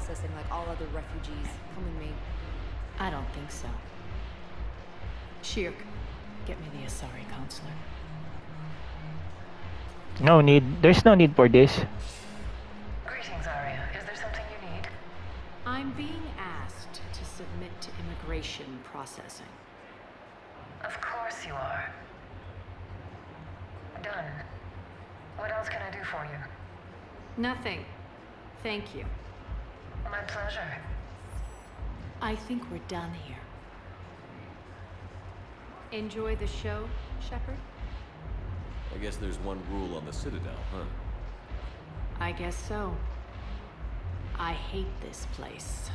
processing like all other refugees. Come with me. I don't think so. Shirk, get me the Asari consulate. No need. There's no need for this. Greetings, Arya. Is there something you need? I'm being asked to submit to immigration processing. Of course you are. Done. What else can I do for you? Nothing. Thank you. My pleasure. I think we're done here. Enjoy the show, Shepard? I guess there's one rule on the Citadel, huh? I guess so. I hate this place.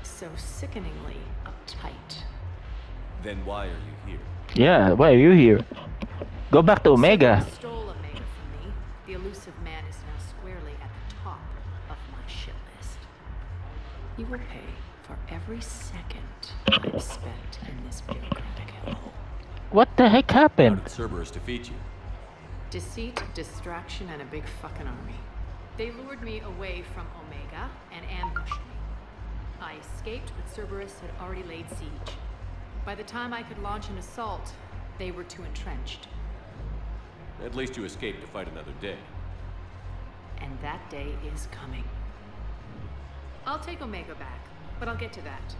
So sickeningly uptight. Then why are you here? Yeah, why are you here? Go back to Omega. Someone stole Omega from me. The elusive man is now squarely at the top of my shit list. He will pay for every second I've spent in this bureaucratic hellhole. What the heck How happened? did Cerberus defeat you? Deceit, distraction, and a big fucking army. They lured me away from Omega and ambushed me. I escaped, but Cerberus had already laid siege. By the time I could launch an assault, they were too entrenched. At least you escaped to fight another day. And that day is coming. I'll take Omega back, but I'll get to that.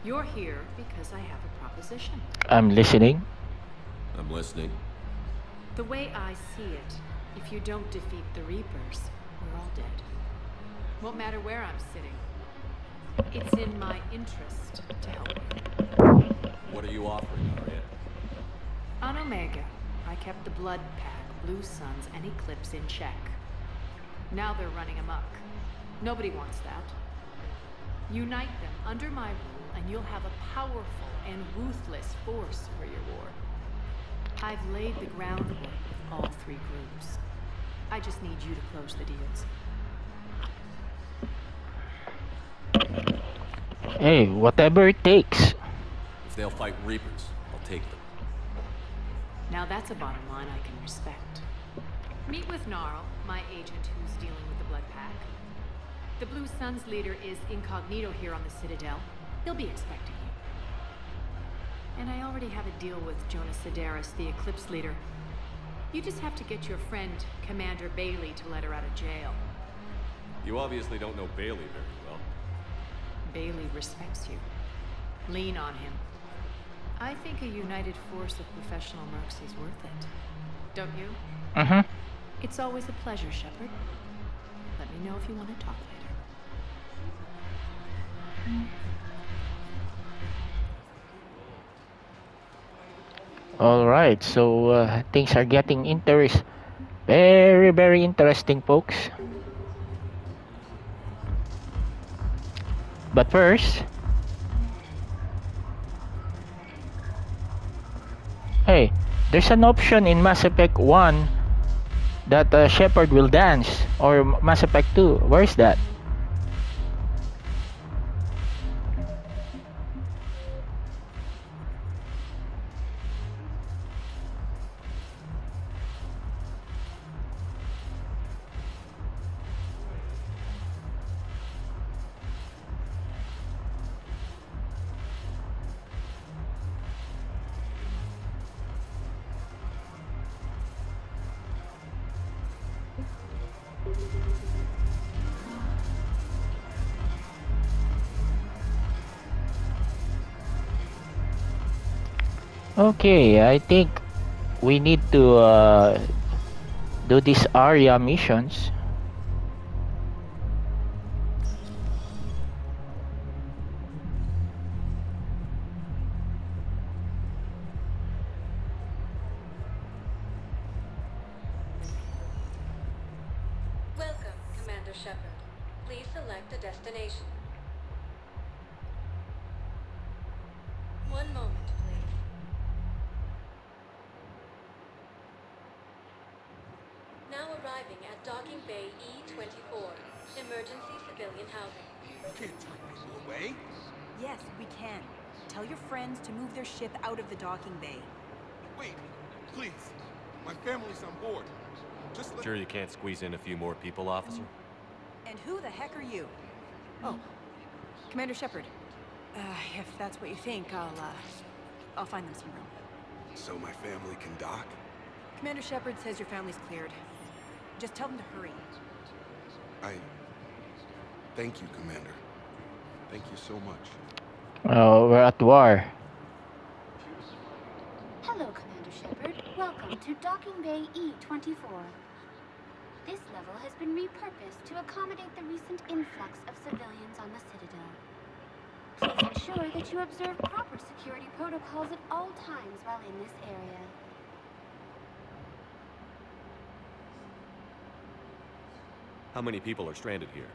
You're here because I have a proposition. I'm listening. I'm listening. The way I see it, if you don't defeat the Reapers, we're all dead. Won't matter where I'm sitting. It's in my interest to help you. What are you offering, Arya? On Omega, I kept the Blood Pack, Blue Suns, and Eclipse in check. Now they're running amok. Nobody wants that. Unite them under my rule, and you'll have a powerful and ruthless force for your war. I've laid the groundwork with all three groups. I just need you to close the deals. Hey, whatever it takes. If they'll fight Reapers, I'll take them. Now that's a bottom line I can respect. Meet with Gnarl, my agent who's dealing with the Blood Pack. The Blue Suns leader is incognito here on the Citadel. He'll be expecting you. And I already have a deal with Jonas Sedaris, the Eclipse leader. You just have to get your friend, Commander Bailey, to let her out of jail. You obviously don't know Bailey very well. Bailey respects you. Lean on him. I think a united force of professional mercs is worth it. Don't you? Mm-hmm. It's always a pleasure, Shepard. Let me know if you want to talk later. All right, so things are getting very, very interesting, folks. But first, hey, there's an option in Mass Effect 1 that Shepard will dance, or Mass Effect 2. Where is that? Okay, I think we need to do these Arya missions. Welcome, Commander Shepard. Please select a destination. One moment, please. Now arriving at Docking Bay E-24, emergency civilian housing. You can't turn people away. Yes, we can. Tell your friends to move their ship out of the docking bay. Wait, please. My family's on board. Just let... Sure you can't squeeze in a few more people, officer? And who the heck are you? Oh, Commander Shepard. If that's what you think, I'll find them some room. So my family can dock? Commander Shepard says your family's cleared. Just tell them to hurry. Thank you, Commander. Thank you so much. Oh, we're at war. Hello, Commander Shepard. Welcome to Docking Bay E-24. This level has been repurposed to accommodate the recent influx of civilians on the Citadel. Please ensure that you observe proper security protocols at all times while in this area. How many people are stranded here?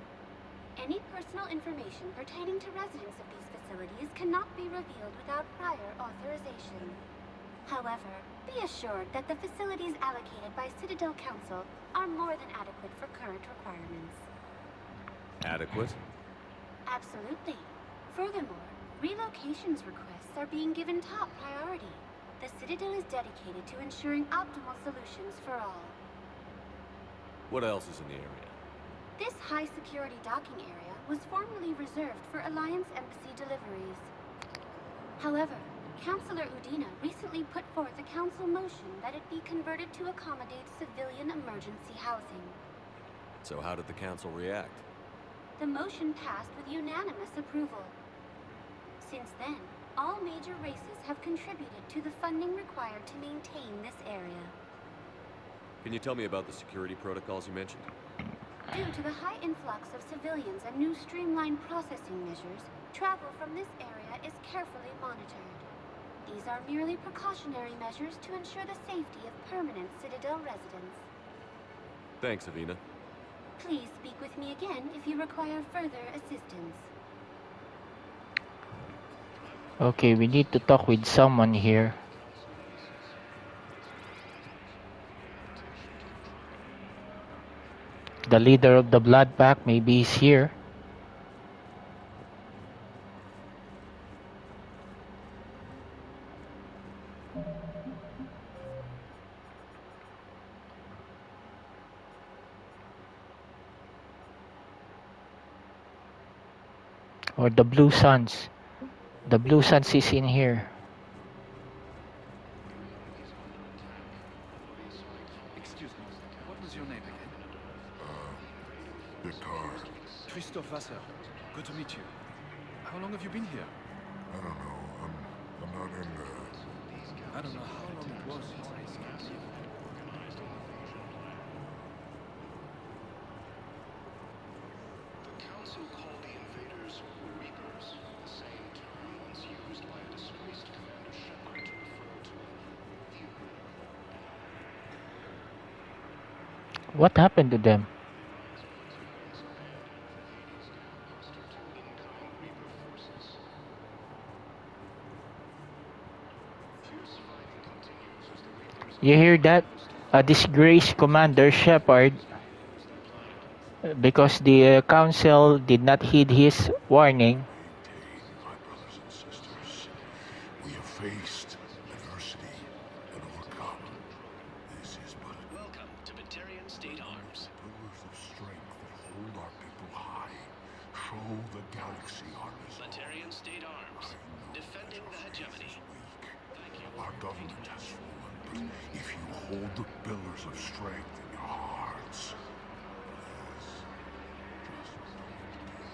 Any personal information pertaining to residents of these facilities cannot be revealed without prior authorization. However, be assured that the facilities allocated by Citadel Council are more than adequate for current requirements. Adequate? Absolutely. Furthermore, relocations requests are being given top priority. The Citadel is dedicated to ensuring optimal solutions for all. What else is in the area? This high-security docking area was formerly reserved for Alliance Embassy deliveries. However, Councilor Udina recently put forth a council motion that it be converted to accommodate civilian emergency housing. So how did the council react? The motion passed with unanimous approval. Since then, all major races have contributed to the funding required to maintain this area. Can you tell me about the security protocols you mentioned? Due to the high influx of civilians and new streamlined processing measures, travel from this area is carefully monitored. These are merely precautionary measures to ensure the safety of permanent Citadel residents. Thanks, Avina. Please speak with me again if you require further assistance. Okay, we need to talk with someone here. The leader of the Blood Pack maybe is here. Or the Blue Suns. The Blue Suns is in here. Excuse me, what was your name again? Victor. Christoph Wasser. Good to meet you. How long have you been here? I don't know. I'm not in I don't know how long it was since I escaped. The council called the invaders Reapers, the same term once used by a disgraced Commander Shepard to refer to a What happened to them? You hear that? A disgraced Commander Shepard because the council did not heed his warning. my brothers and sisters. We have faced adversity and overcome. This is but Welcome to Batarian State Arms. pillars of strength that hold our people high. Show the galaxy our resolve. Batarian State Arms. Defending the hegemony. Thank you. Our government has fallen, but if you hold the pillars of strength in your hearts, yes, just don't give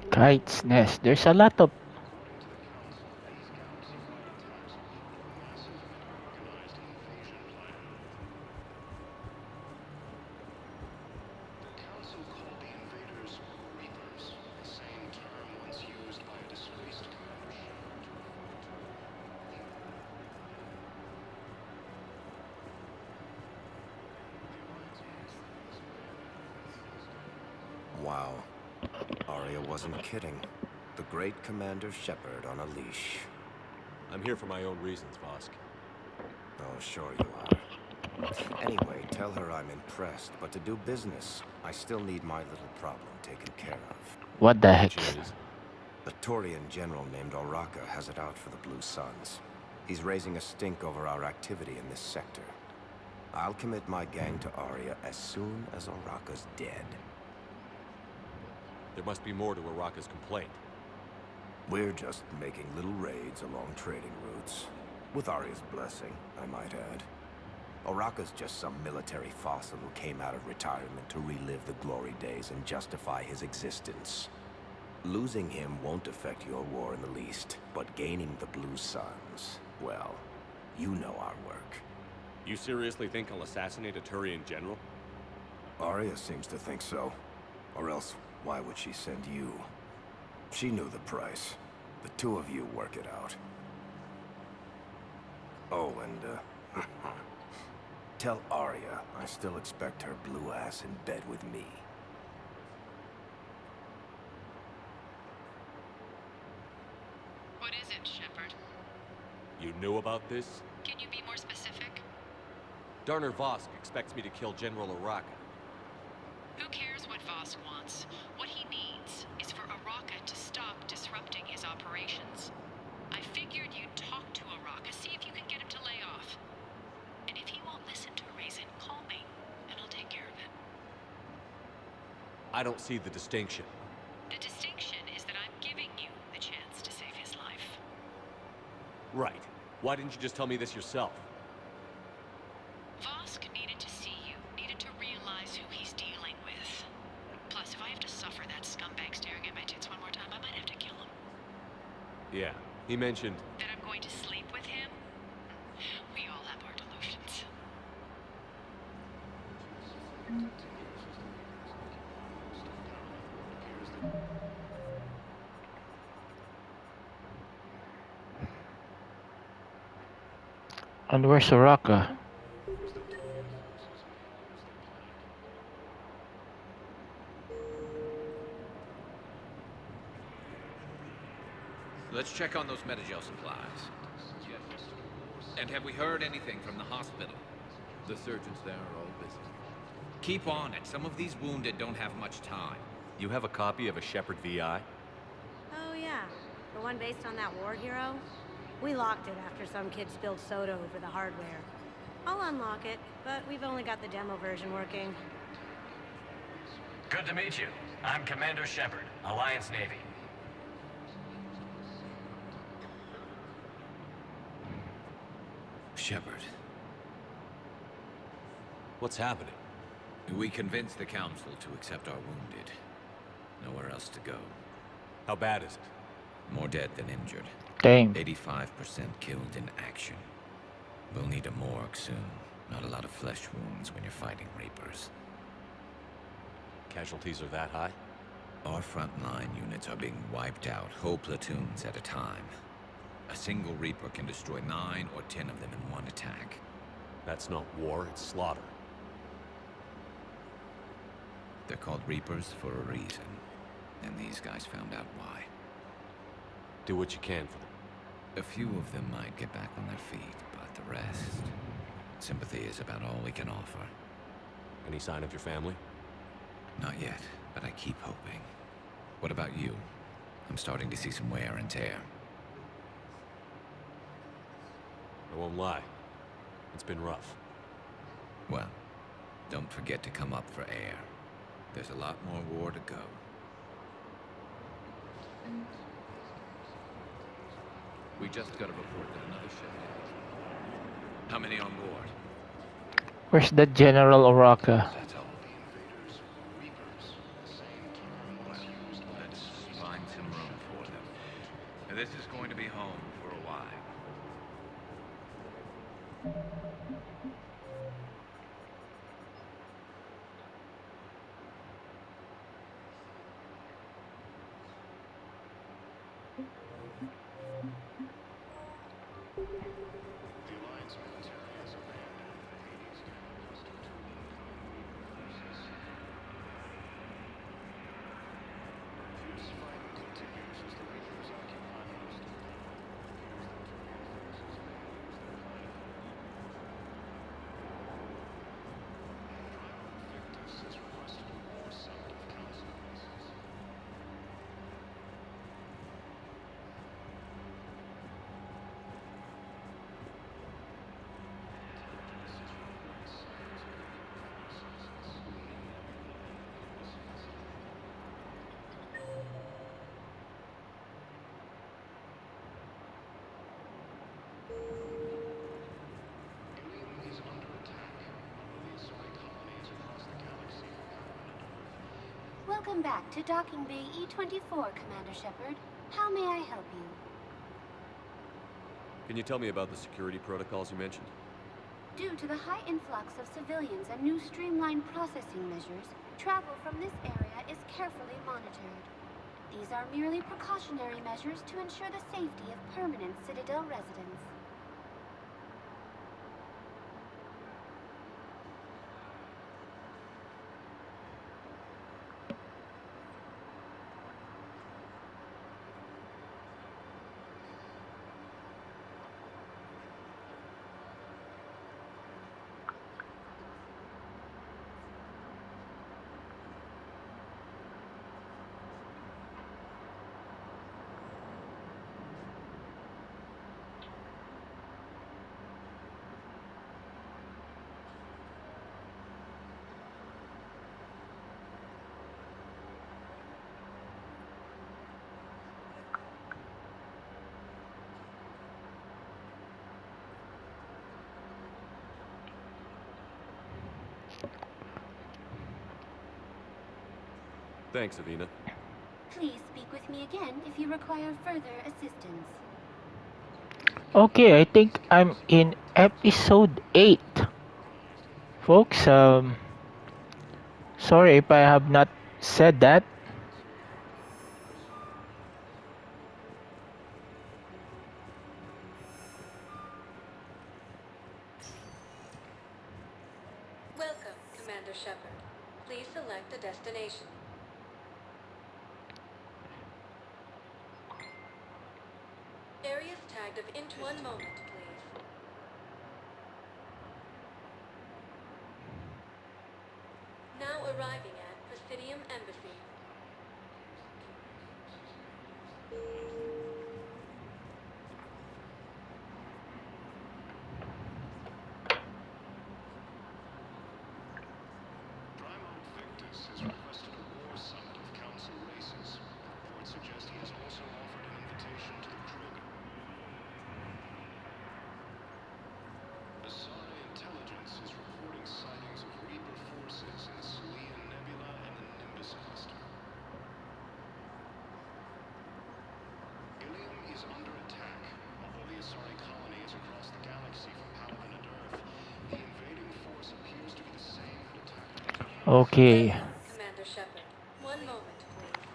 up. Kite's Nest. There's a lot of The council called the invaders Reapers, the same term once used by a disgraced Commander Shepard to refer to. Wow. Arya wasn't kidding. The great Commander Shepard on a leash. I'm here for my own reasons, Vosk. Oh, sure you are. Anyway, tell her I'm impressed, but to do business, I still need my little problem taken care of. What the heck? Which is? A Turian general named Oraka has it out for the Blue Suns. He's raising a stink over our activity in this sector. I'll commit my gang to Arya as soon as Oraka's dead. There must be more to Araka's complaint. We're just making little raids along trading routes. With Arya's blessing, I might add. Oraka's just some military fossil who came out of retirement to relive the glory days and justify his existence. Losing him won't affect your war in the least, but gaining the Blue Suns, well, you know our work. You seriously think I'll assassinate a Turian general? Arya seems to think so. Or else, why would she send you? She knew the price. The two of you work it out. Oh, and, tell Arya I still expect her blue ass in bed with me. What is it, Shepard? You knew about this? Can you be more specific? Darner Vosk expects me to kill General Oraka. Who cares what Voss wants? What he needs is for Oraka to stop disrupting his operations. I figured you'd talk to Oraka, see if you can get him to lay off. And if he won't listen to reason, call me, and I'll take care of it. I don't see the distinction. The distinction is that I'm giving you the chance to save his life. Right. Why didn't you just tell me this yourself? Vosk needed to see you, needed to realize who he's dealing with. Plus, if I have to suffer that scumbag staring at my tits one more time, I might have to kill him. Yeah, he mentioned... That I'm going to sleep with him? We all have our delusions. And where's Oraka? Let's check on those Metagel supplies. And have we heard anything from the hospital? The surgeons there are all busy. Keep on it. Some of these wounded don't have much time. You have a copy of a Shepard VI? Oh yeah, the one based on that war hero? We locked it after some kid spilled soda over the hardware. I'll unlock it, but we've only got the demo version working. Good to meet you. I'm Commander Shepard, Alliance Navy. Shepard. What's happening? We convinced the Council to accept our wounded. Nowhere else to go. How bad is it? More dead than injured. Dang. 85% killed in action. We'll need a morgue soon. Not a lot of flesh wounds when you're fighting Reapers. Casualties are that high? Our frontline units are being wiped out, whole platoons at a time. A single Reaper can destroy 9 or 10 of them in one attack. That's not war, it's slaughter. They're called Reapers for a reason. And these guys found out why. Do what you can for them. A few of them might get back on their feet, but the rest... Sympathy is about all we can offer. Any sign of your family? Not yet, but I keep hoping. What about you? I'm starting to see some wear and tear. I won't lie. It's been rough. Well, don't forget to come up for air. There's a lot more war to go. We just got a report that another ship hit. How many on board? Where's the General Oraka? That's all. Reapers, same term. Well, let's find some room for them. And this is going to be home for a while. The Alliance military has abandoned the Hades terminals due to weak forces. Fierce fighting continues as the Reapers occupy most of the world. It appears the Turian forces may use their fighting. Welcome back to Docking Bay E-24, Commander Shepard. How may I help you? Can you tell me about the security protocols you mentioned? Due to the high influx of civilians and new streamlined processing measures, travel from this area is carefully monitored. These are merely precautionary measures to ensure the safety of permanent Citadel residents. Thanks, Avina. Please speak with me again if you require further assistance. Okay, I think I'm in episode 8. Folks, sorry if I have not said that. Welcome, Commander Shepard. Please select a destination. Areas tagged of int. One moment, please. Now arriving at Presidium Embassy. Prime Victus has requested a war summit of council races. Reports suggest he has also offered an invitation to the crew. Asari intelligence is reporting sightings of Reaper forces in the Salian Nebula and the Nimbus cluster. Ilium is under attack. Although the Asari colony is across the galaxy from Paladin Earth, the invading force appears to be the same that attacked. Okay. Commander Shepard, 1 moment, please.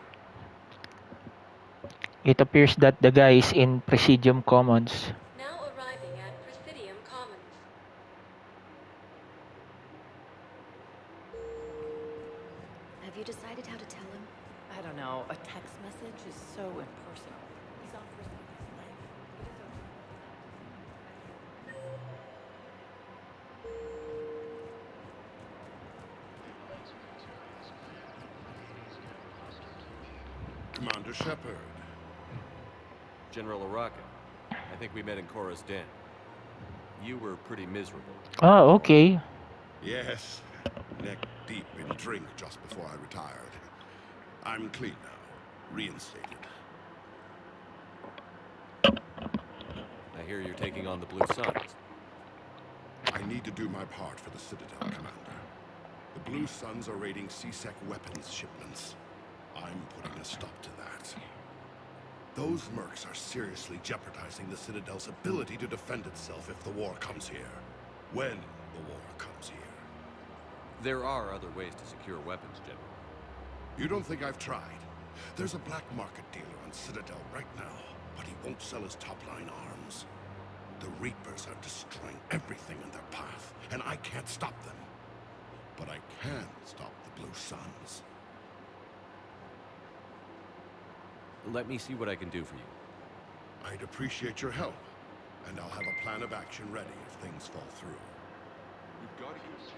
It appears that the guy is in Presidium Commons. Now arriving at Presidium Commons. Have you decided how to tell him? I don't know. A text message is so impersonal. He's on for his life. Commander Shepard. General Araka. I think we met in Korra's den. You were pretty miserable. Oh, okay. Yes, neck deep in drink just before I retired. I'm clean now, reinstated. I hear you're taking on the Blue Suns. I need to do my part for the Citadel, Commander. The Blue Suns are raiding C-Sec weapons shipments. I'm putting a stop to that. Those mercs are seriously jeopardizing the Citadel's ability to defend itself if the war comes here. When the war comes here. There are other ways to secure weapons, General. You don't think I've tried? There's a black market dealer on Citadel right now, but he won't sell his top-line arms. The Reapers are destroying everything in their path, and I can't stop them. But I can stop the Blue Suns. Let me see what I can do for you. I'd appreciate your help, and I'll have a plan of action ready if things fall through. We've got to use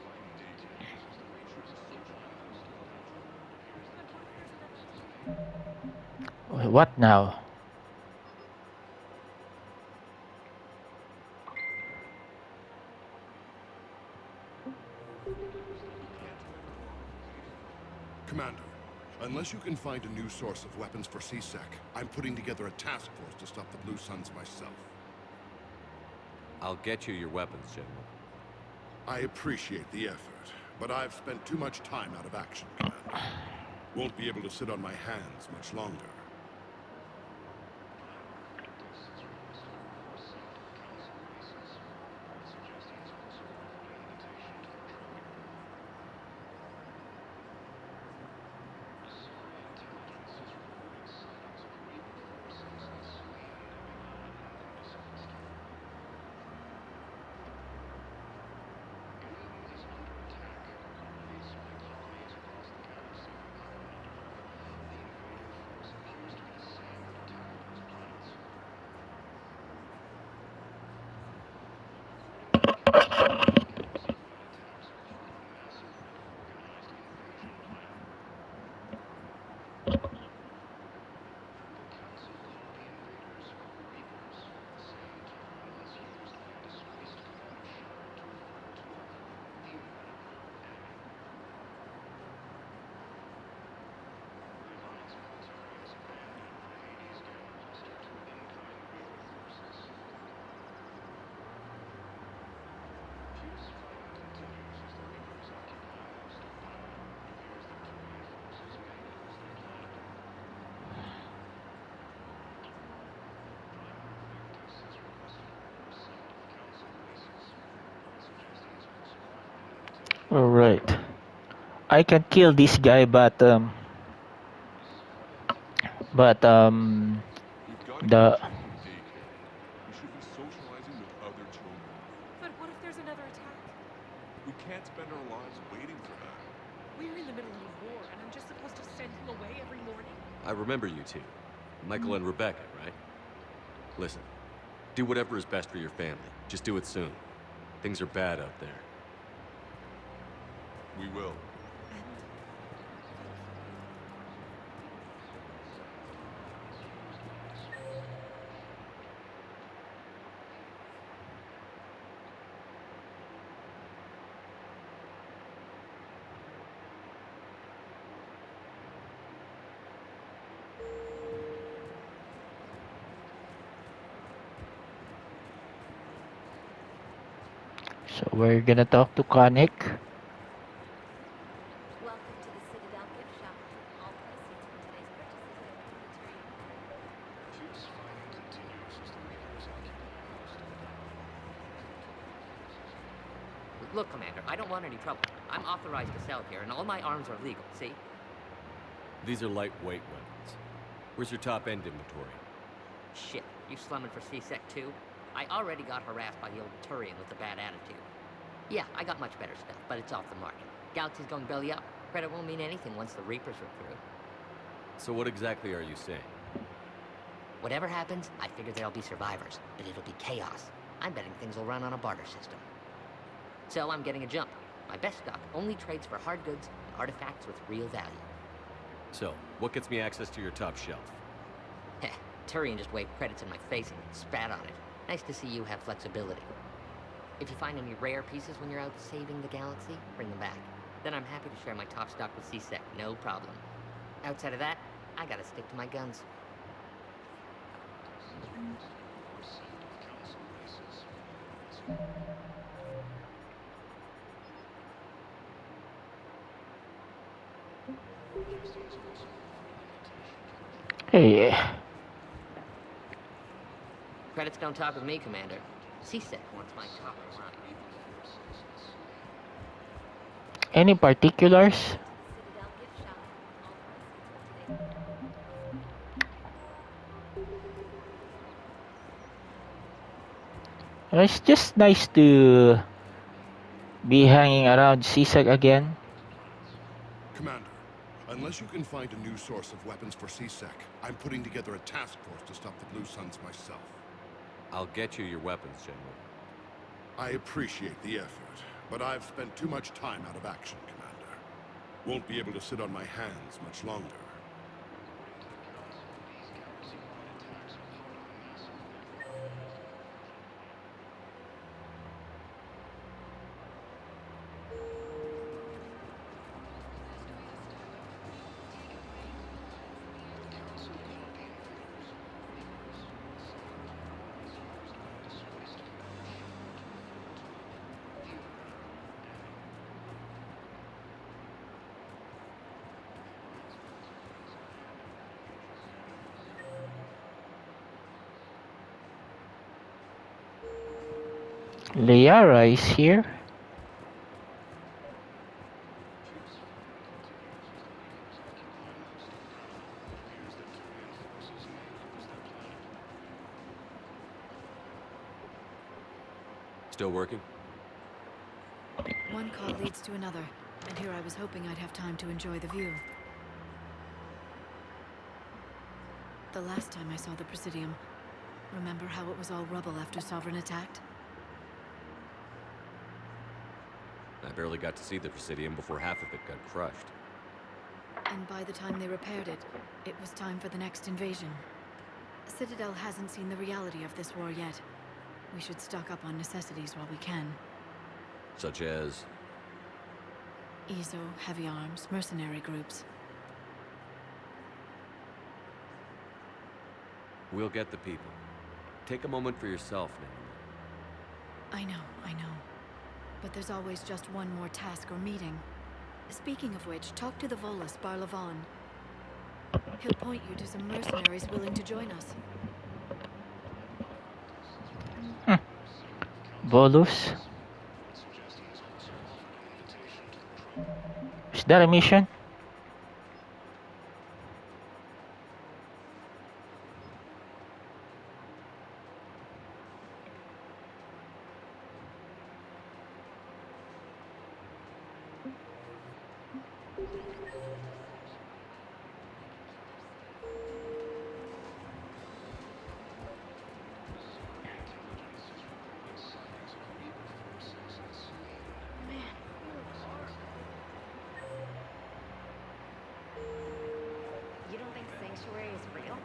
What now? Commander, unless you can find a new source of weapons for C-Sec, I'm putting together a task force to stop the Blue Suns myself. I'll get you your weapons, General. I appreciate the effort, but I've spent too much time out of action, Commander. Won't be able to sit on my hands much longer. Alright. I can kill this guy, but the We've got to the keep checking daycare. We should be socializing with other children. But what if there's another attack? We can't spend our lives waiting for that. We're in the middle of a war, and I'm just supposed to send him away every morning? I remember you two. Michael and Rebecca, right? Listen, do whatever is best for your family. Just do it soon. Things are bad out there. We will. So we're gonna talk to Conic. Welcome to the Citadel gift shop. All proceeds from today's purchases go to the Fierce fighting continues as the Reapers occupy most of the Look, Commander, I don't want any trouble. I'm authorized to sell here, and all my arms are legal, see? These are lightweight weapons. Where's your top-end inventory? Shit, you slumming for C-Sec too? I already got harassed by the old Turian with a bad attitude. Yeah, I got much better stuff, but it's off the market. Galaxy's going belly up. Credit won't mean anything once the Reapers are through. So what exactly are you saying? Whatever happens, I figure there'll be survivors, but it'll be chaos. I'm betting things will run on a barter system. So I'm getting a jump. My best stock only trades for hard goods and artifacts with real value. So, what gets me access to your top shelf? Heh, Turian just waved credits in my face and spat on it. Nice to see you have flexibility. If you find any rare pieces when you're out saving the galaxy, bring them back. Then I'm happy to share my top stock with C-Sec, no problem. Outside of that, I gotta stick to my guns. Hey, Credits don't talk with me, Commander. C-Sec wants my top line. any particulars? Citadel gift shop. All proceeds from today's It's just nice to be hanging around CSEC again. Commander, unless you can find a new source of weapons for C-Sec, I'm putting together a task force to stop the Blue Suns myself. I'll get you your weapons, General. I appreciate the effort, but I've spent too much time out of action, Commander. Won't be able to sit on my hands much longer. Liara is here. Still working? One call leads to another, and here I was hoping I'd have time to enjoy the view. The last time I saw the Presidium, remember how it was all rubble after Sovereign attacked? I barely got to see the Presidium before half of it got crushed. And by the time they repaired it, it was time for the next invasion. Citadel hasn't seen the reality of this war yet. We should stock up on necessities while we can. Such as? ESO, heavy arms, mercenary groups. We'll get the people. Take a moment for yourself now. I know. But there's always just one more task or meeting. Speaking of which, talk to the Volus, Barlavan. He'll point you to some mercenaries willing to join us. Volus. Is that a mission? You don't think Sanctuary is real?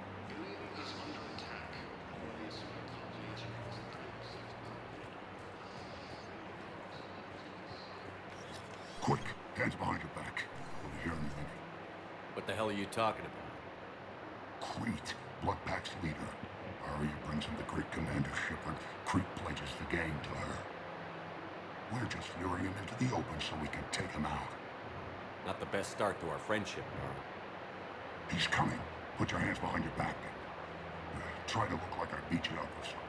Quick, hands behind your back. Will you hear anything? What the hell are you talking about? Crete, Bloodpack's leader. Arya brings him the great Commander Shepard. Crete pledges the gang to her. We're just luring him into the open so we can take him out. Not the best start to our friendship, Carl. He's coming. Put your hands behind your back. Try to look like I beat you up or something.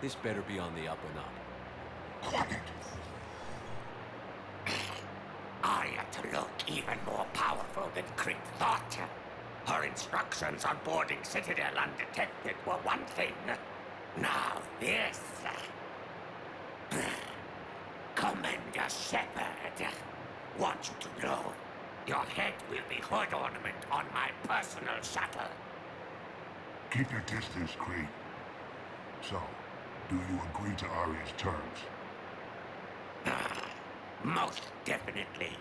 This better be on the up and up. Quiet. Arya to look even more powerful than Crete thought. Her instructions on boarding Citadel undetected were one thing. Now this. Commander Shepard, want you to know, your head will be hood ornament on my personal shuttle. Keep your distance, Crete. So, do you agree to Arya's terms? Most definitely.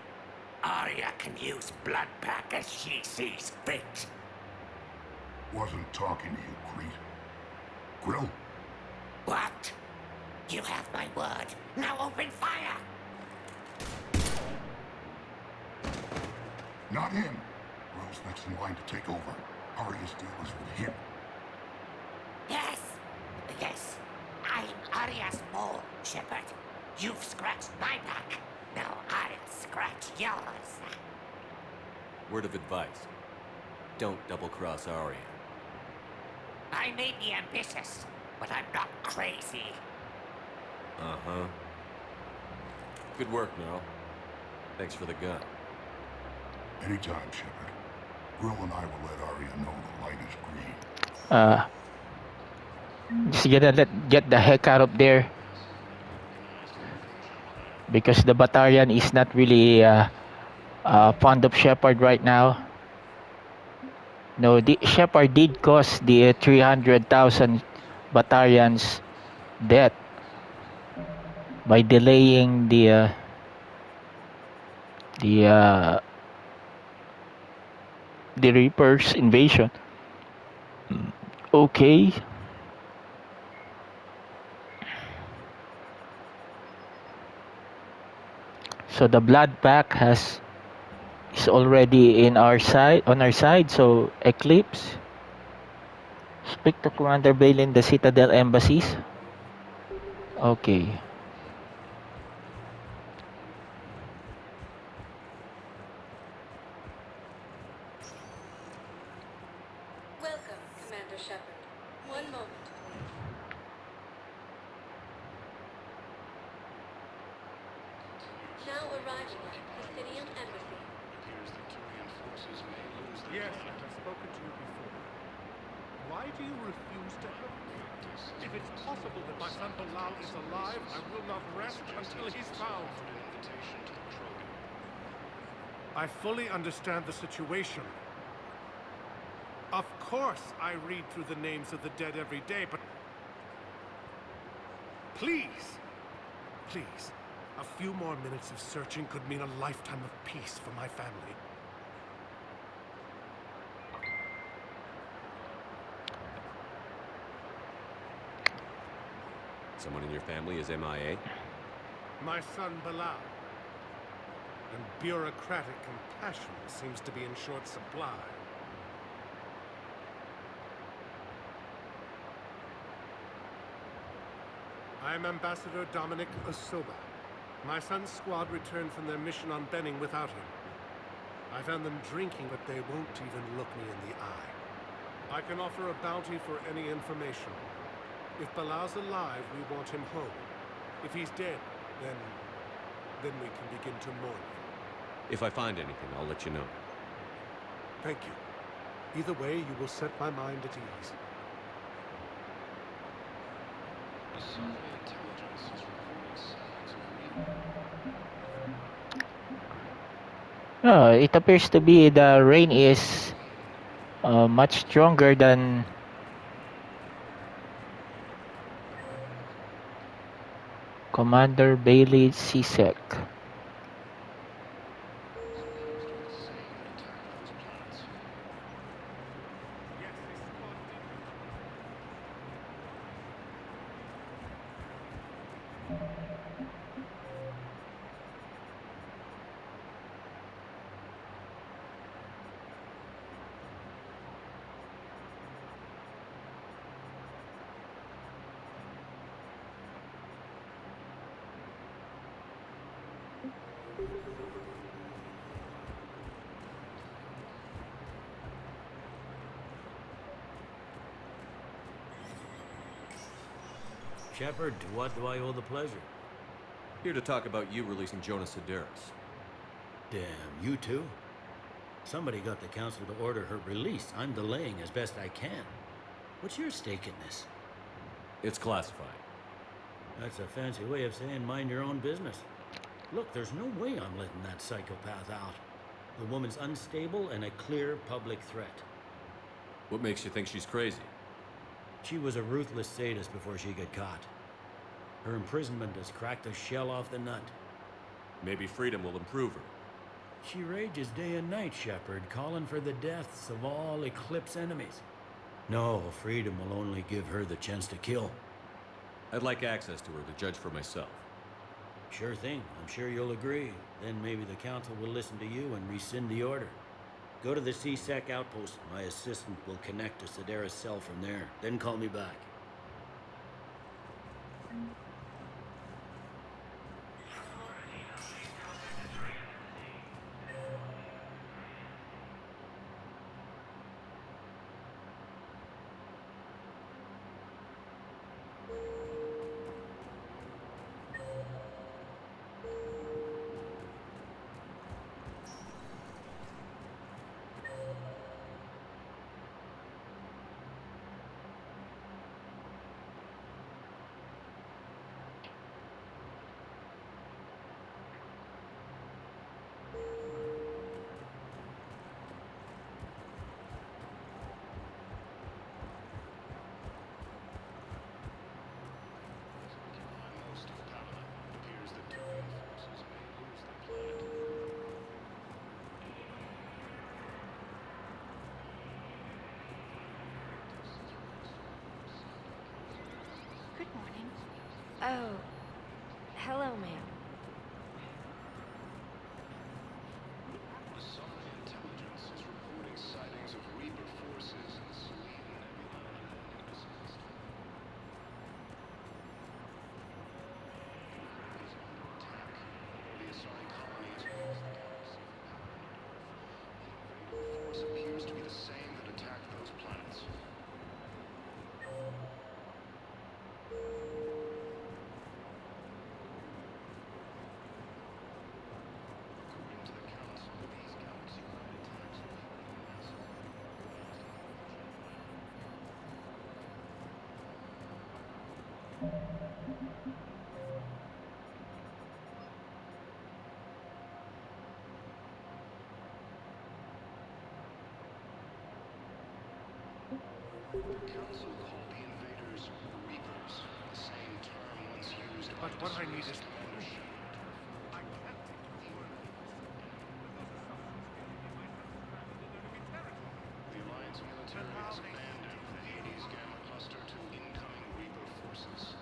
Arya can use Bloodpack as she sees fit. Wasn't talking to you, Crete. Grill? What? You have my word. Now open fire! Not him. Grill's next in line to take over. Arya's deal is with him. Yes. I'm Arya's mole, Shepard. You've scratched my back. Now I'll scratch yours. Word of advice. Don't double-cross Arya. I may be ambitious, but I'm not crazy. Uh-huh. Good work, Merle. Thanks for the gun. Anytime, Shepard. Grill and I will let Arya know the light is green. Just get the heck out of there. Because the battalion is not really fond of Shepard right now. No, Shepard did cause the 300,000 battalions death by delaying the Reaper's invasion. Okay. So the Blood Pack is already on our side. So Eclipse, speak to Commander Bale in the Citadel embassies. Okay. Welcome, Commander Shepard. One moment, please. Now arriving at Presidium Embassy. Yes, I have spoken to you before. Why do you refuse to help me? If it's possible that my son Bilal is alive, I will not rest until he's found. I fully understand the situation. Of course, I read through the names of the dead every day, but please, please, a few more minutes of searching could mean a lifetime of peace for my family. Someone in your family is MIA? My son Bilal. And bureaucratic compassion seems to be in short supply. I am Ambassador Dominic Osoba. My son's squad returned from their mission on Benning without him. I found them drinking, but they won't even look me in the eye. I can offer a bounty for any information. If Bilal's alive, we want him home. If he's dead, then we can begin to mourn him. If I find anything, I'll let you know. Thank you. Either way, you will set my mind at ease. It appears to be the rain is much stronger than Commander Bailey CSEC. Shepard, to what do I owe the pleasure? Here to talk about you releasing Jonas Sedaris. Damn, you too? Somebody got the council to order her release. I'm delaying as best I can. What's your stake in this? It's classified. That's a fancy way of saying mind your own business. Look, there's no way I'm letting that psychopath out. The woman's unstable and a clear public threat. What makes you think she's crazy? She was a ruthless sadist before she got caught. Her imprisonment has cracked the shell off the nut. Maybe freedom will improve her. She rages day and night, Shepard, calling for the deaths of all Eclipse enemies. No, freedom will only give her the chance to kill. I'd like access to her to judge for myself. Sure thing. I'm sure you'll agree. Then maybe the council will listen to you and rescind the order. Go to the CSEC outpost. My assistant will connect to Sedaris' cell from there. Then call me back. Good morning. Oh, hello, ma'am. Asari intelligence is reporting sightings of Reaper forces in Serene Nebula and Indicist. Is under attack. The Asari colony is across the galaxy from Paladin to Earth. The invading force appears to be the same that attacked those planets. The Council called the invaders Reapers, the same term once used by But what I need is Commander proof. Shepard. I can't take the word of The Alliance military has abandoned the Hades Gamma Cluster to incoming Reaper forces.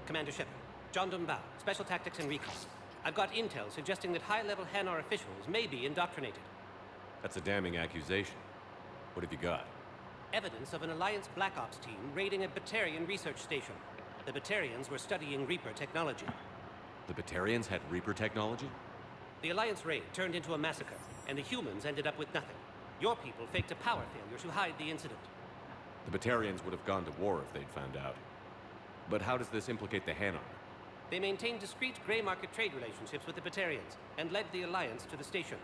Commander Shepard, John Dumbao, Special Tactics and Recon. I've got intel suggesting that high-level Hanar officials may be indoctrinated. That's a damning accusation. What have you got? Evidence of an Alliance Black Ops team raiding a Batarian research station. The Batarians were studying Reaper technology. The Batarians had Reaper technology? The Alliance raid turned into a massacre, and the humans ended up with nothing. Your people faked a power failure to hide the incident. The Batarians would have gone to war if they'd found out. But how does this implicate the Hanar? They maintained discreet gray market trade relationships with the Batarians and led the Alliance to the station.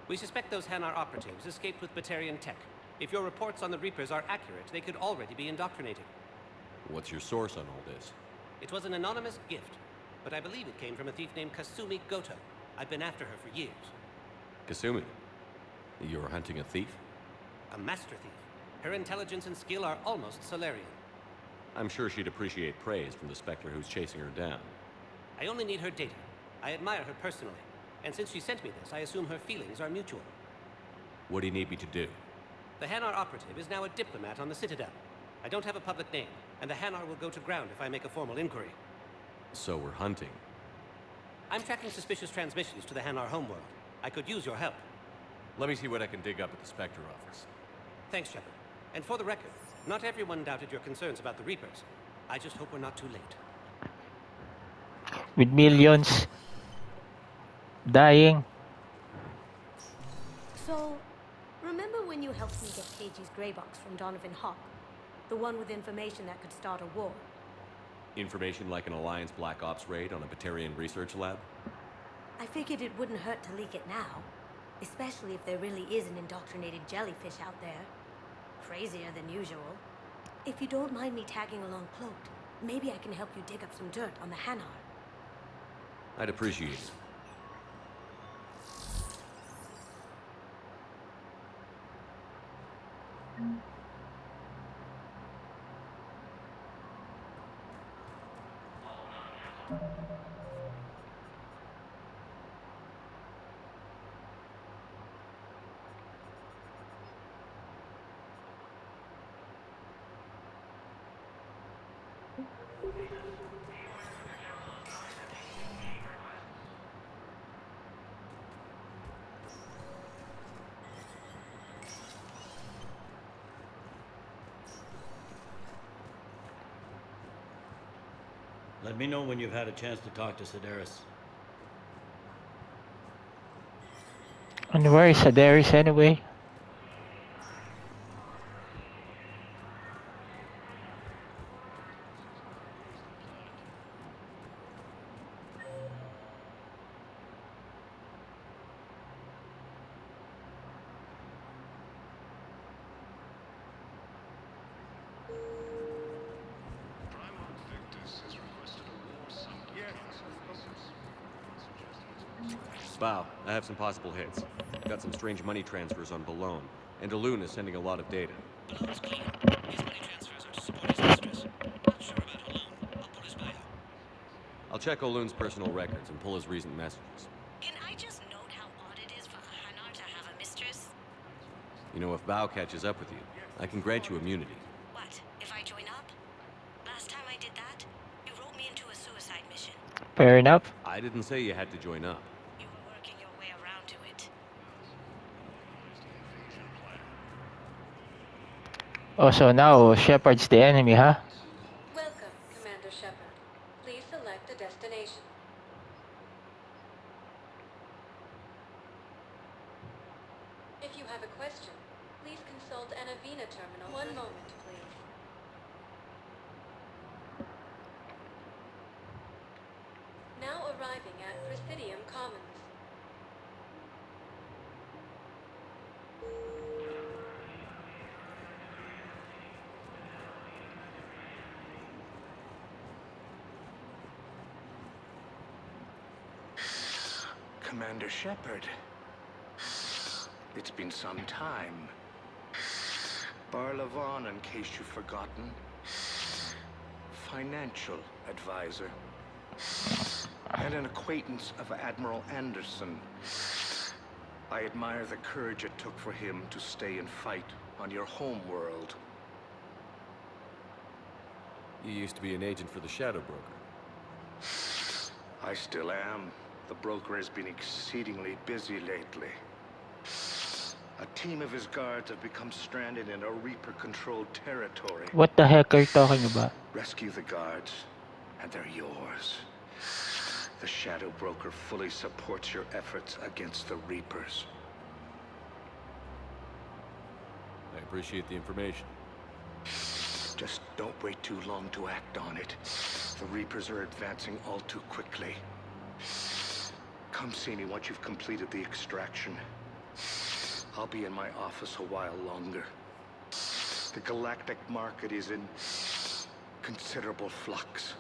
We suspect those Hanar operatives escaped with Batarian tech. If your reports on the Reapers are accurate, they could already be indoctrinated. What's your source on all this? It was an anonymous gift, but I believe it came from a thief named Kasumi Goto. I've been after her for years. Kasumi? You're hunting a thief? A master thief. Her intelligence and skill are almost Solarian. I'm sure she'd appreciate praise from the Spectre who's chasing her down. I only need her data. I admire her personally. And since she sent me this, I assume her feelings are mutual. What do you need me to do? The Hanar operative is now a diplomat on the Citadel. I don't have a public name, and the Hanar will go to ground if I make a formal inquiry. So we're hunting. I'm tracking suspicious transmissions to the Hanar homeworld. I could use your help. Let me see what I can dig up at the Spectre office. Thanks, Shepard. And for the record, not everyone doubted your concerns about the Reapers. I just hope we're not too late. With millions dying. So, remember when you helped me get KG's gray box from Donovan Hawk? The one with information that could start a war? Information like an Alliance Black Ops raid on a Batarian research lab? I figured it wouldn't hurt to leak it now. Especially if there really is an indoctrinated jellyfish out there. Crazier than usual. If you don't mind me tagging along cloaked, maybe I can help you dig up some dirt on the Hanar. I'd appreciate it. Let me know when you've had a chance to talk to Sedaris. And where is Sedaris anyway? Spow, I have some possible hits. Got some strange money transfers on Balone, and Daloon is sending a lot of data. Balone's clean. These money transfers are to support his mistress. Not sure about Halone. I'll put his check O'Loon's personal records and pull his recent messages. Can I just note how odd it is for a Hanar to have a mistress? You know, if Bao catches up with you, I can grant you immunity. What, if I join up? Last time I did that, you wrote me into a suicide mission. Fair enough. I didn't say you had to join up. You were working your way around to it. Oh, so now Shepard's the enemy, huh? Welcome, Commander Shepard. Please select a destination. If you have a question, please consult an Avena terminal. One moment, please. Now arriving at Presidium Commons. Commander Shepard. It's been some time. Barlavon, in case you've forgotten. Financial advisor. And an acquaintance of Admiral Anderson. I admire the courage it took for him to stay and fight on your home world. You used to be an agent for the Shadow Broker. I still am. The broker has been exceedingly busy lately. A team of his guards have become stranded in a Reaper-controlled territory. What the heck are you talking about? Rescue the guards, and they're yours. The Shadow Broker fully supports your efforts against the Reapers. I appreciate the information. Just don't wait too long to act on it. The Reapers are advancing all too quickly. Come see me once you've completed the extraction. I'll be in my office a while longer. The galactic market is in considerable flux.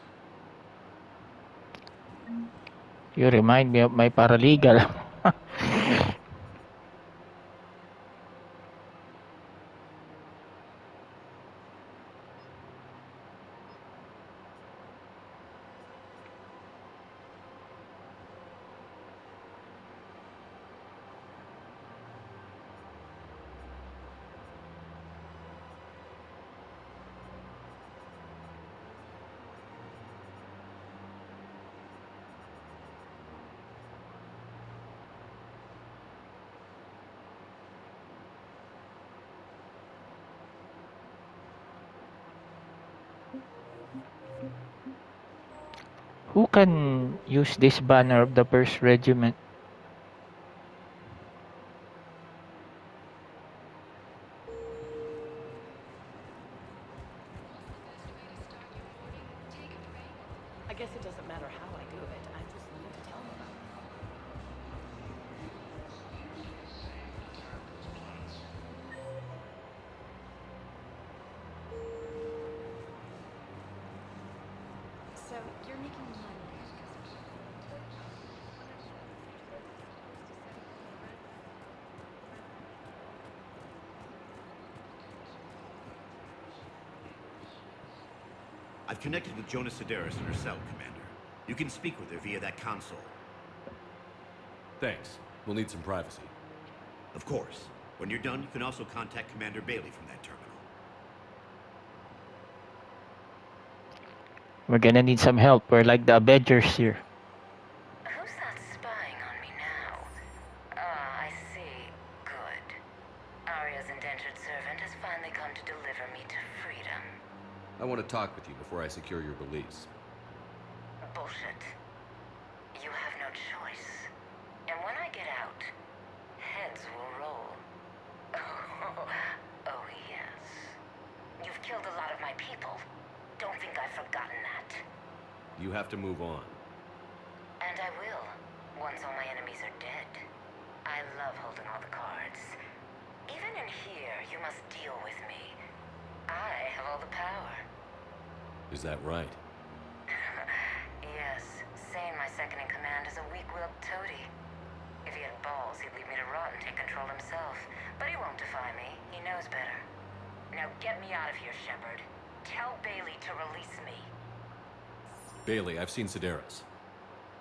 You remind me of my paralegal. Who can use this banner of the 1st Regiment? I guess it doesn't matter how I do it. I just need to tell them about it. So, you're making money. I've connected with Jonas Sedaris in her cell, Commander. You can speak with her via that console. Thanks. We'll need some privacy. Of course. When you're done, you can also contact Commander Bailey from that terminal. We're gonna need some help. We're like the Avengers here. Who's that spying on me now? Ah, I see. Good. Arya's indentured servant has finally come to deliver me to freedom. I want to talk with you before I secure your release. Bullshit. You have no choice. And when I get out, heads will roll. Oh, yes. You've killed a lot of my people. Don't think I've forgotten that. You have to move on. And I will, once all my enemies are dead. I love holding all the cards. Even in here, you must deal with me. I have all the power. Is that right? Yes, Sane, my second-in-command, is a weak-willed toady. If he had balls, he'd leave me to rot and take control himself. But he won't defy me. He knows better. Now get me out of here, Shepard. Tell Bailey to release me. Bailey, I've seen Sedaris.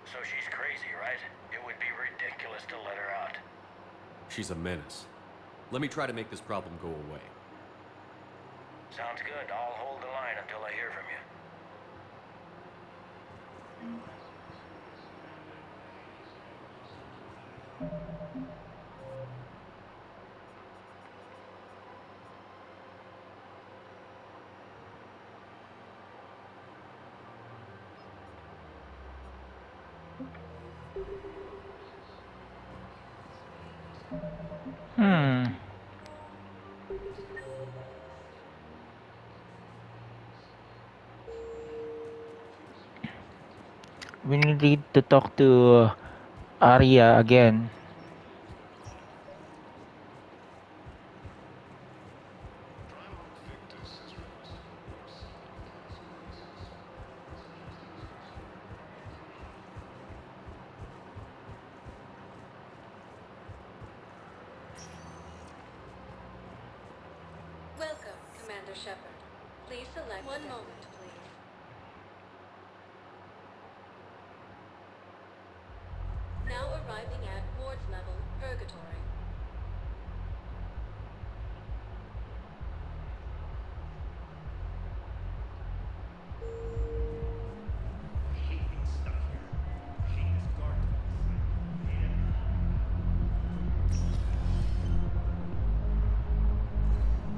So she's crazy, right? It would be ridiculous to let her out. She's a menace. Let me try to make this problem go away. Sounds good. I'll hold the line until I hear from you. We need to talk to Arya again. Welcome, Commander Shepard. Please select one moment, please. Now arriving at Ward's level, Purgatory.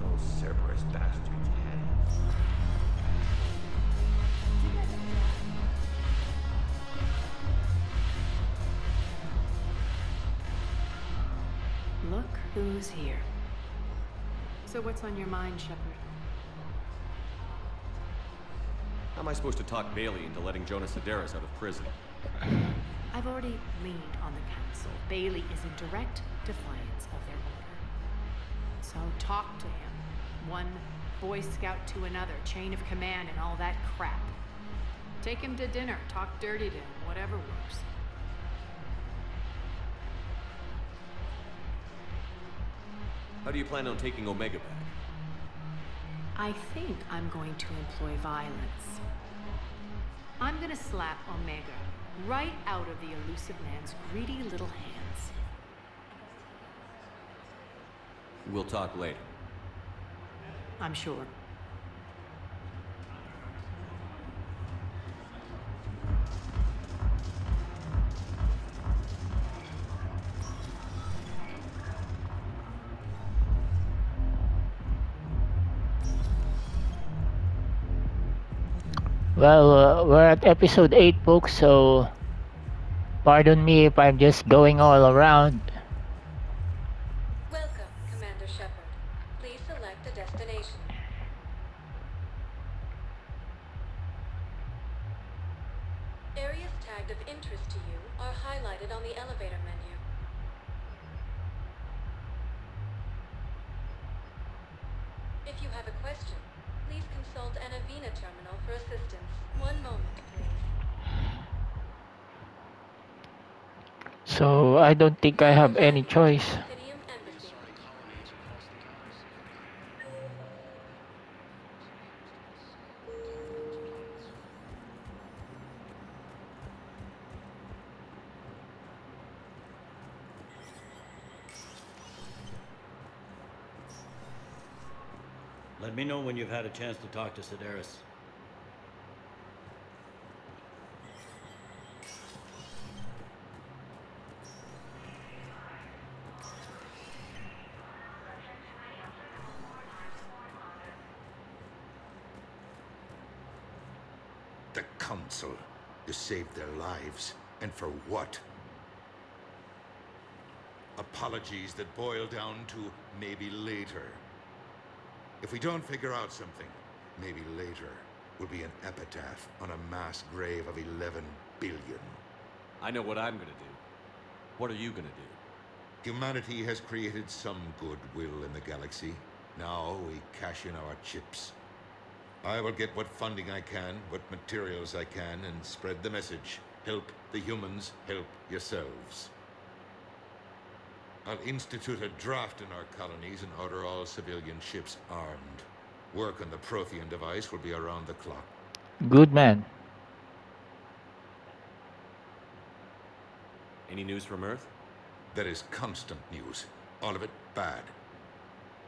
Those Cerberus bastards had it. Look who's here. So what's on your mind, Shepard? How am I supposed to talk Bailey into letting Jonas Sedaris out of prison? I've already leaned on the council. Bailey is in direct defiance of their order. So talk to him. One Boy Scout to another, chain of command and all that crap. Take him to dinner, talk dirty to him, whatever works. How do you plan on taking Omega back? I think I'm going to employ violence. I'm gonna slap Omega right out of the elusive man's greedy little hands. We'll talk later. I'm sure. Well, we're at episode 8, folks, so pardon me if I'm just going all around. Welcome, Commander Shepard. Please select a destination. Areas tagged of interest to you are highlighted on the elevator menu. If you have a question, please consult an Avena terminal for assistance. One moment, please. So I don't think I have any choice. Pinium Embassy. Let me know when you've had a chance to talk to Sedaris. The Council. You saved their lives. And for what? Apologies that boil down to maybe later. If we don't figure out something, maybe later will be an epitaph on a mass grave of 11 billion. I know what I'm gonna do. What are you gonna do? Humanity has created some goodwill in the galaxy. Now we cash in our chips. I will get what funding I can, what materials I can, and spread the message. Help the humans, help yourselves. I'll institute a draft in our colonies and order all civilian ships armed. Work on the Prothean device will be around the clock. Good man. Any news from Earth? There is constant news. All of it bad.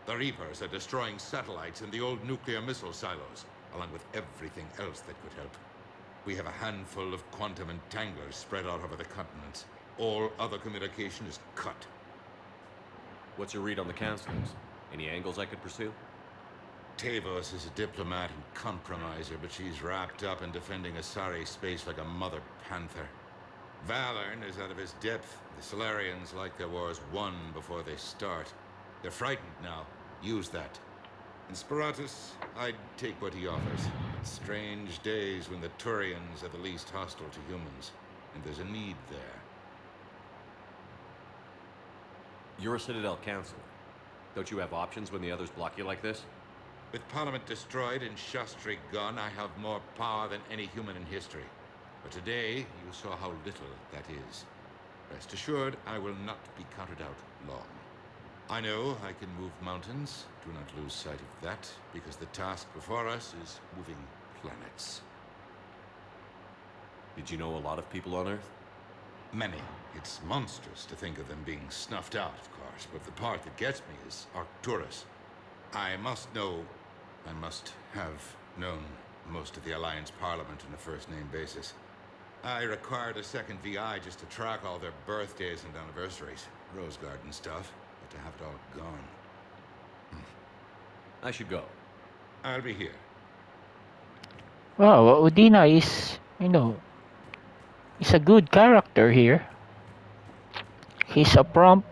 The Reapers are destroying satellites and the old nuclear missile silos, along with everything else that could help. We have a handful of quantum entanglers spread out over the continents. All other communication is cut. What's your read on the counselors? Any angles I could pursue? Tavos is a diplomat and compromiser, but she's wrapped up in defending Asari space like a mother panther. Valorn is out of his depth. The Solarians like their wars won before they start. They're frightened now. Use that. In Sparatus, I'd take what he offers. Strange days when the Turians are the least hostile to humans, and there's a need there. You're a Citadel counselor. Don't you have options when the others block you like this? With Parliament destroyed and Shastri gone, I have more power than any human in history. But today, you saw how little that is. Rest assured, I will not be counted out long. I know I can move mountains. Do not lose sight of that, because the task before us is moving planets. Did you know a lot of people on Earth? Many. It's monstrous to think of them being snuffed out, of course, but the part that gets me is Arcturus. I must have known most of the Alliance Parliament on a first-name basis. I required a second VI just to track all their birthdays and anniversaries, Rose Garden stuff, but to have it all gone. I should go. I'll be here. Wow, Udina is, is a good character here. He's a prompt,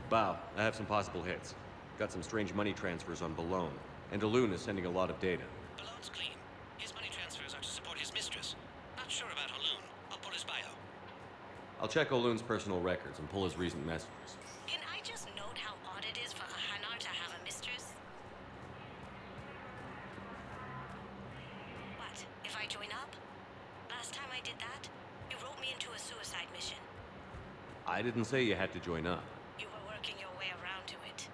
Bow, I have some possible hits. Got some strange money transfers on Balone, and Alun is sending a lot of data. Balone's clean. His money transfers are to support his mistress. Not sure about Alun. I'll pull his bio. I'll check Olun's personal records and pull his recent messages. Can I just note how odd it is for a Hanar to have a mistress? What, if I join up? Last time I did that, you wrote me into a suicide mission. I didn't say you had to join up. You were working your way around to it.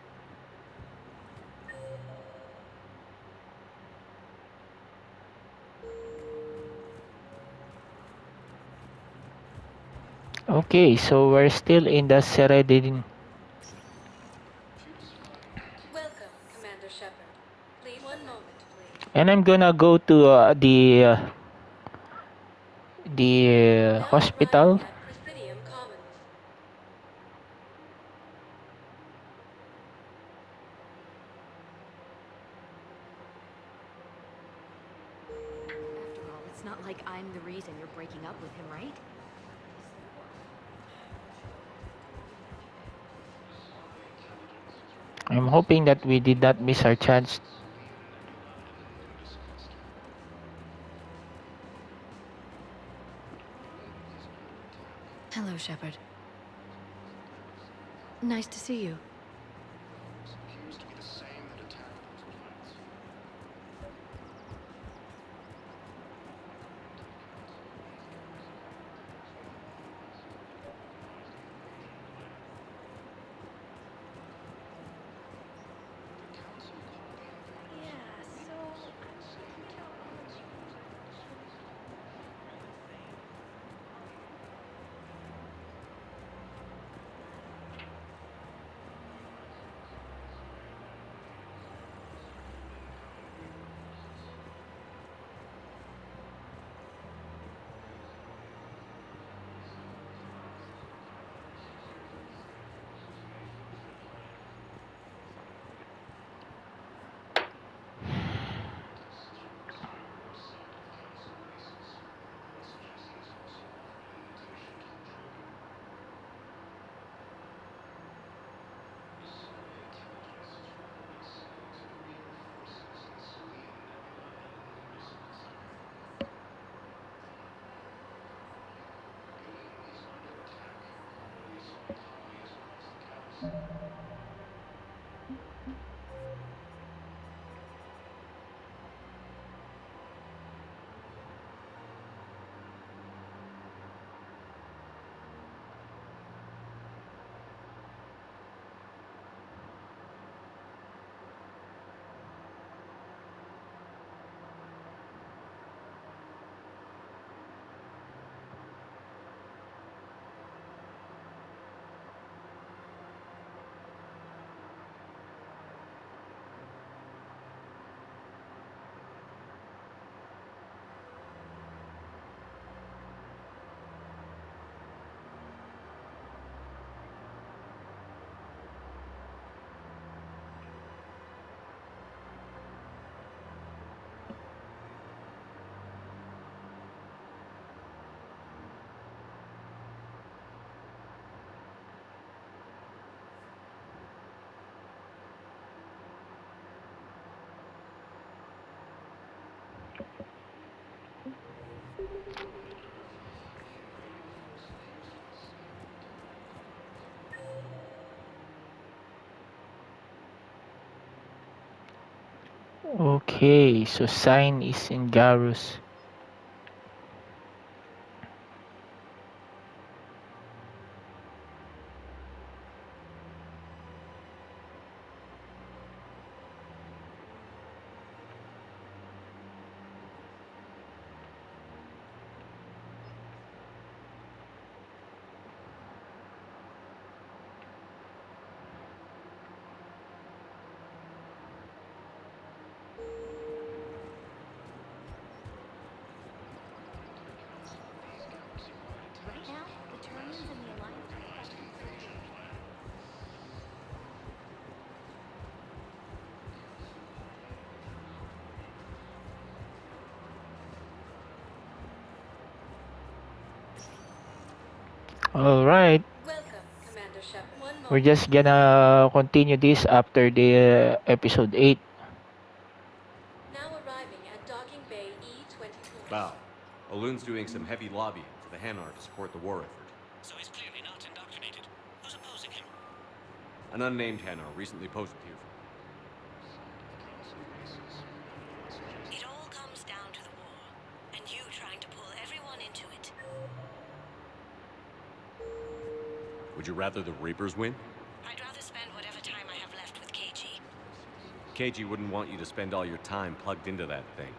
okay, so we're still in the Seredin. Welcome, Commander Shepard. Please, one moment, please. And I'm gonna go to the hospital. Presidium Commons. After all, it's not like I'm the reason you're breaking up with him, right? I'm hoping that we did not miss our chance. Hello, Shepard. Nice to see you. Appears to be the same that attacked those planets. Okay, so sign is in Garus. Right now, the Turians and the Alliance are fighting for you. All right. Welcome, Commander Shepard. One We're moment. just gonna continue this after the episode 8. Now arriving at Docking Bay E-24. Bow. Aloon's doing some heavy lobbying for the Hanar to support the war effort. So he's clearly not indoctrinated. Who's opposing him? An unnamed Hanar recently posted here. It all comes down to the war, and you trying to pull everyone into it. Would you rather the Reapers win? I'd rather spend whatever time I have left with KG. KG wouldn't want you to spend all your time plugged into that thing.